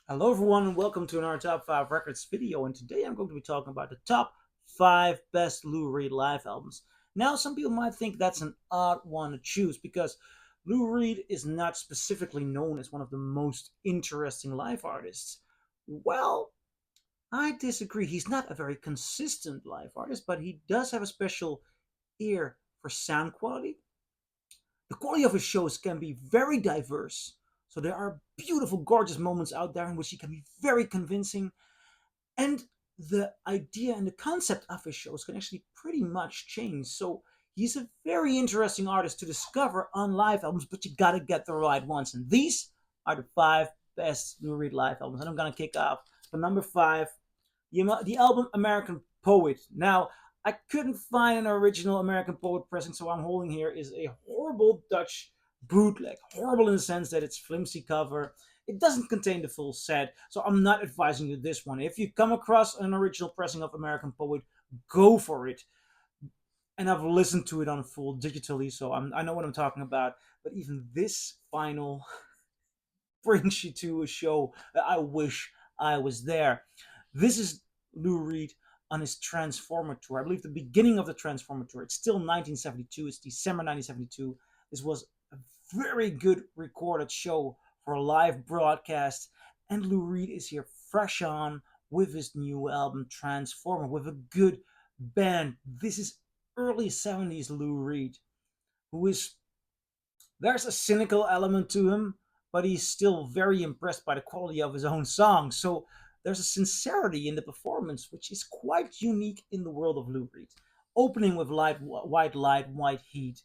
Hello, everyone, and welcome to another Top 5 Records video. And today I'm going to be talking about the top 5 best Lou Reed live albums. Now, some people might think that's an odd one to choose because Lou Reed is not specifically known as one of the most interesting live artists. Well, I disagree. He's not a very consistent live artist, but he does have a special ear for sound quality. The quality of his shows can be very diverse. So there are beautiful, gorgeous moments out there in which he can be very convincing. And the idea and the concept of his shows can actually pretty much change. So he's a very interesting artist to discover on live albums, but you gotta get the right ones. And these are the 5 best Lou Reed live albums. And I'm gonna kick off for number 5, the album American Poet. Now, I couldn't find an original American Poet pressing, so I'm holding here is a horrible Dutch bootleg. Horrible in the sense that it's flimsy cover. It doesn't contain the full set, so I'm not advising you this one. If you come across an original pressing of American Poet, go for it. And I've listened to it on full digitally, so I know what I'm talking about. But even this final brings you to a show that I wish I was there. This is Lou Reed on his Transformer tour. I believe the beginning of the Transformer tour. It's still 1972. It's December 1972. This was a very good recorded show for a live broadcast. And Lou Reed is here fresh on with his new album Transformer with a good band. This is early 70s Lou Reed, who is there's a cynical element to him, but he's still very impressed by the quality of his own songs. So there's a sincerity in the performance, which is quite unique in the world of Lou Reed. Opening with white light, white heat,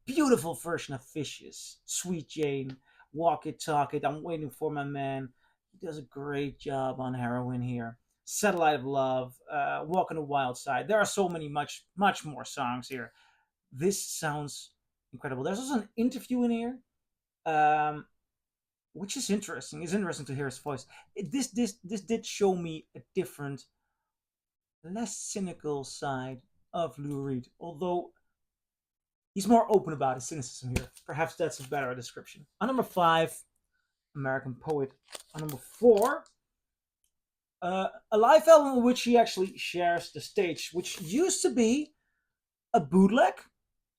beautiful version of Fishes, Sweet Jane, Walk It, Talk It, I'm Waiting for My Man. He does a great job on Heroin here. Satellite of Love, Walk on the Wild Side. There are so many, much more songs here. This sounds incredible. There's also an interview in here, um, which is interesting. It's interesting to hear his voice. This did show me a different, less cynical side of Lou Reed, although he's more open about his cynicism here. Perhaps that's a better description. On number 5, American Poet. On number 4, a live album in which he actually shares the stage, which used to be a bootleg,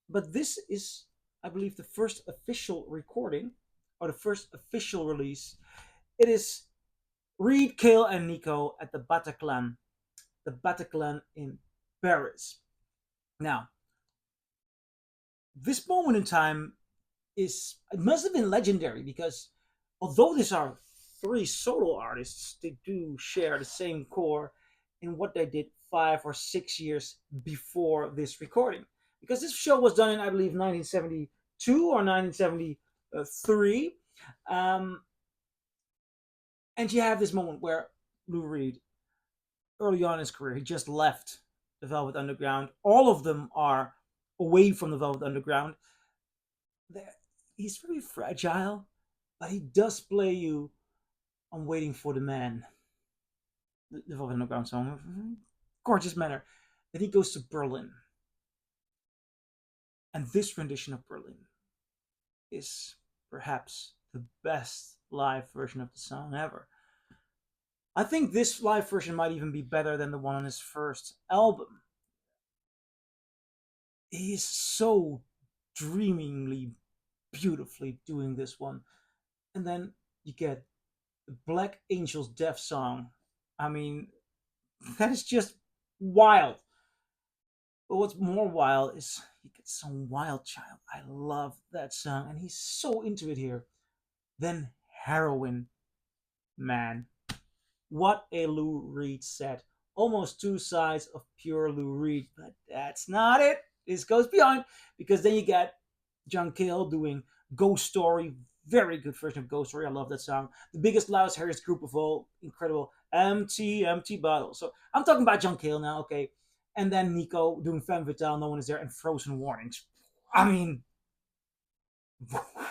but this is, I believe, the first official recording or the first official release. It is Reed, Cale, and Nico at the Bataclan in Paris. Now, this moment in time it must have been legendary because although these are 3 solo artists, they do share the same core in what they did 5 or 6 years before this recording. Because this show was done in, I believe, 1972 or 1973. Um, and you have this moment where Lou Reed, early on in his career, he just left the Velvet Underground. All of them are away from the Velvet Underground. They're, he's very fragile, but he does play you on Waiting for the Man, the Velvet Underground song, gorgeous manner. Then he goes to Berlin, and this rendition of Berlin is perhaps the best live version of the song ever. I think this live version might even be better than the one on his first album. He is so dreamingly, beautifully doing this one. And then you get the Black Angel's Death song. I mean, that is just wild. But what's more wild is you get some Wild Child. I love that song, and he's so into it here. Then Heroin, man. What a Lou Reed set. Almost 2 sides of pure Lou Reed, but that's not it. This goes beyond because then you get John Cale doing Ghost Story, very good version of Ghost Story. I love that song. The biggest, loudest, hairiest group of all, incredible. Empty, empty bottle. So I'm talking about John Cale now, okay. And then Nico doing Femme Fatale, No One Is There, and Frozen Warnings. I mean,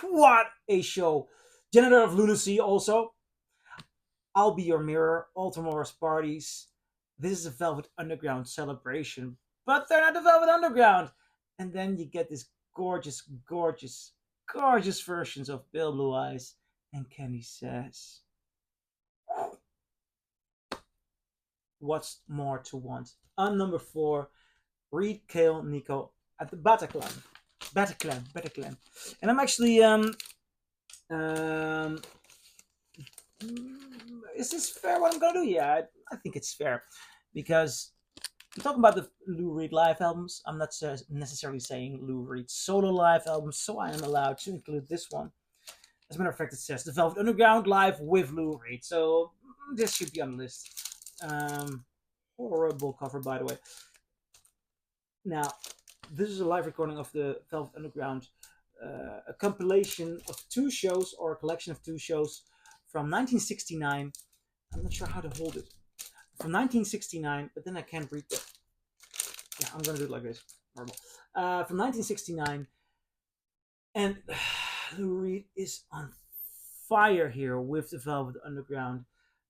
what a show. Janitor of Lunacy also. I'll Be Your Mirror, All Tomorrow's Parties. This is a Velvet Underground celebration, but they're not the Velvet Underground. And then you get this gorgeous, gorgeous, gorgeous versions of Pale Blue Eyes and Kenny Says. What's More to Want. On number 4, read Cale Nico at the Bataclan. Bataclan. And I'm actually um is this fair what I'm gonna do? Yeah, I think it's fair because I'm talking about the Lou Reed live albums. I'm not necessarily saying Lou Reed solo live albums, so I am allowed to include this one. As a matter of fact, it says the Velvet Underground live with Lou Reed, so this should be on the list. Horrible cover, by the way. Now, this is a live recording of the Velvet Underground, a compilation of two shows or a collection of two shows from 1969. I'm not sure how to hold it. From 1969, but then I can't read that. Yeah, I'm gonna do it like this. Normal. From 1969, and Lou Reed is on fire here with the Velvet Underground.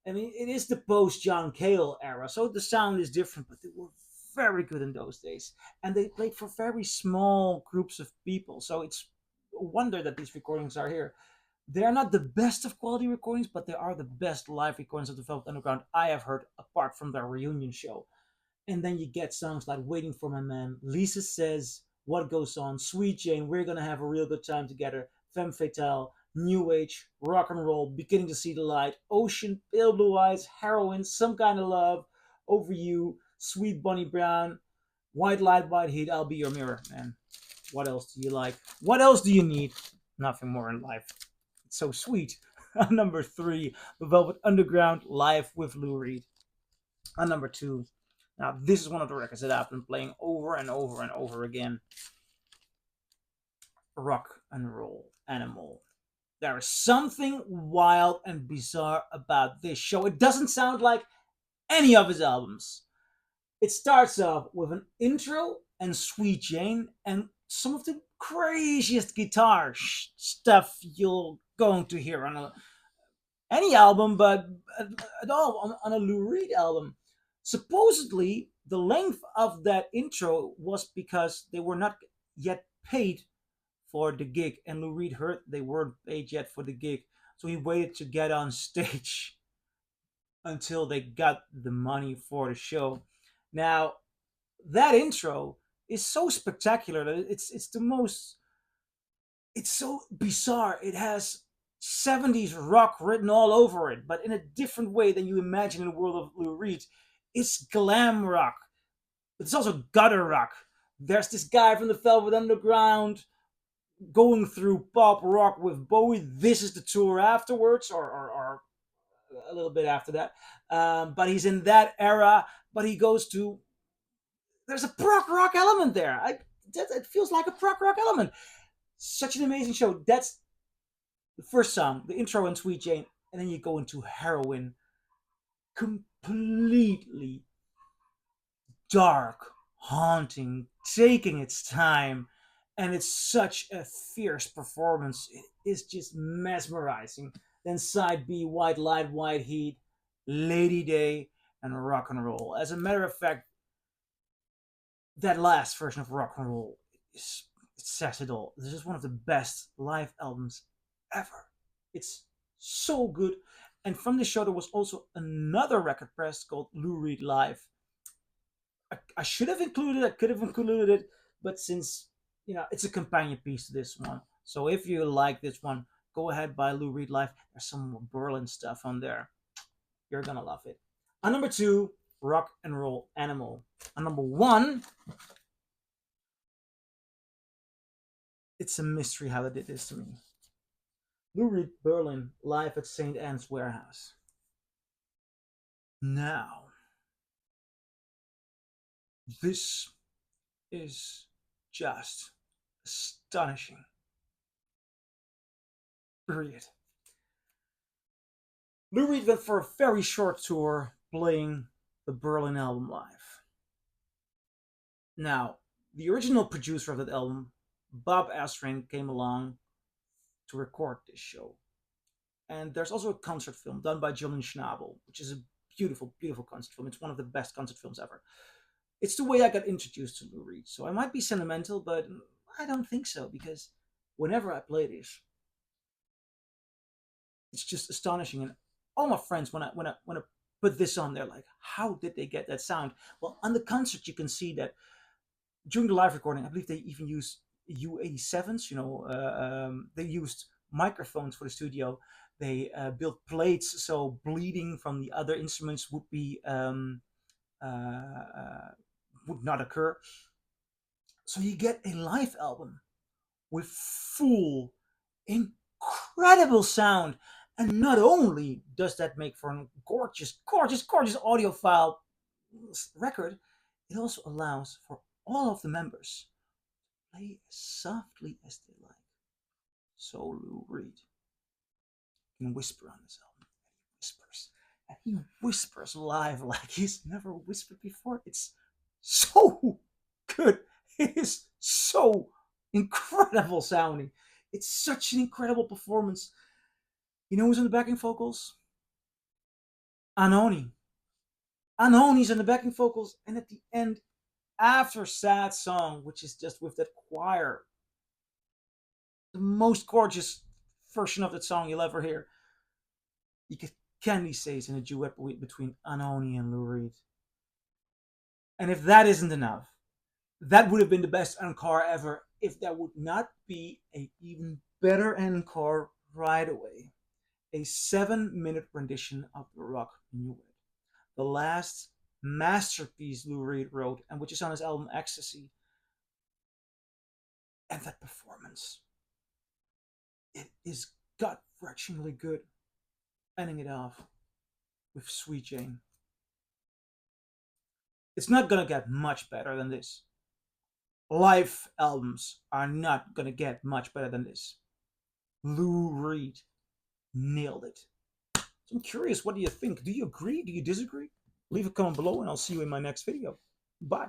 I mean, it is the post John Cale era, so the sound is different, but they were very good in those days. And they played for very small groups of people, so it's a wonder that these recordings are here. They are not the best of quality recordings, but they are the best live recordings of the Velvet Underground I have heard, apart from their reunion show. And then you get songs like Waiting for My Man, Lisa Says, What Goes On, Sweet Jane, We're Gonna Have a Real Good Time Together, Femme Fatale, New Age, Rock and Roll, Beginning to See the Light, Ocean, Pale Blue Eyes, Heroin, Some Kind of Love, Over You, Sweet Bonnie Brown, White Light, White Heat, I'll Be Your Mirror. Man, what else do you like? What else do you need? Nothing more in life. It's so sweet. Number 3, The Velvet Underground, live with Lou Reed. On number 2, now this is one of the records that I've been playing over and over and over again. Rock and Roll Animal. There is something wild and bizarre about this show. It doesn't sound like any of his albums. It starts off with an intro and Sweet Jane and some of the craziest guitar stuff you're going to hear on any album, but at all on a Lou Reed album. Supposedly, the length of that intro was because they were not yet paid for the gig, and Lou Reed heard they weren't paid yet for the gig, so he waited to get on stage until they got the money for the show. Now, that intro is so spectacular that it's the most. It's so bizarre. It has 70s rock written all over it, but in a different way than you imagine in the world of Lou Reed. It's glam rock, but it's also gutter rock. There's this guy from the Velvet Underground going through pop rock with Bowie. This is the tour afterwards, or a little bit after that. But he's in that era, but he goes to. There's a prog rock element there. It feels like a prog rock element. Such an amazing show. That's the first song, the intro and Sweet Jane, and then you go into Heroin. Completely dark, haunting, taking its time, and it's such a fierce performance. It is just mesmerizing. Then side B, White Light, White Heat, Lady Day, and Rock and Roll. As a matter of fact, that last version of Rock and Roll is it says it all. This is one of the best live albums ever. It's so good. And from this show, there was also another record press called Lou Reed Live. I should have included it, I could have included it, but since it's a companion piece to this one. So if you like this one, go ahead, buy Lou Reed Live. There's some more Berlin stuff on there. You're gonna love it. On number 2, Rock and Roll Animal. On number 1, it's a mystery how they did this to me. Lou Reed Berlin live at St. Anne's Warehouse. Now, this is just astonishing. Period. Lou Reed went for a very short tour playing the Berlin album live. Now, the original producer of that album, Bob Ezrin, came along to record this show. And there's also a concert film done by Julian Schnabel, which is a beautiful, beautiful concert film. It's one of the best concert films ever. It's the way I got introduced to Lou Reed. So I might be sentimental, but I don't think so, because whenever I play this, it's just astonishing. And all my friends, when I put this on there. Like, how did they get that sound? Well, on the concert, you can see that during the live recording, I believe they even used U87s. They used microphones for the studio. They built plates so bleeding from the other instruments uh, uh, would not occur. So you get a live album with full, incredible sound. And not only does that make for a gorgeous, gorgeous, gorgeous audiophile record, it also allows for all of the members to play as softly as they like. So Lou Reed can whisper on this album. Whispers. And he whispers live like he's never whispered before. It's so good. It is so incredible sounding. It's such an incredible performance. You know who's in the backing vocals? Anoni. Anoni's in the backing vocals, and at the end, after Sad Song, which is just with that choir, the most gorgeous version of that song you'll ever hear, you get Candy Says in a duet between Anoni and Lou Reed. And if that isn't enough, that would have been the best encore ever if there would not be an even better encore right away. A 7-minute rendition of the rock Minuet, the last masterpiece Lou Reed wrote, and which is on his album Ecstasy. And that performance, it is gut-wrenchingly good. Ending it off with Sweet Jane. It's not gonna get much better than this. Live albums are not gonna get much better than this. Lou Reed nailed it. So I'm curious, what do you think? Do you agree? Do you disagree? Leave a comment below and I'll see you in my next video. Bye.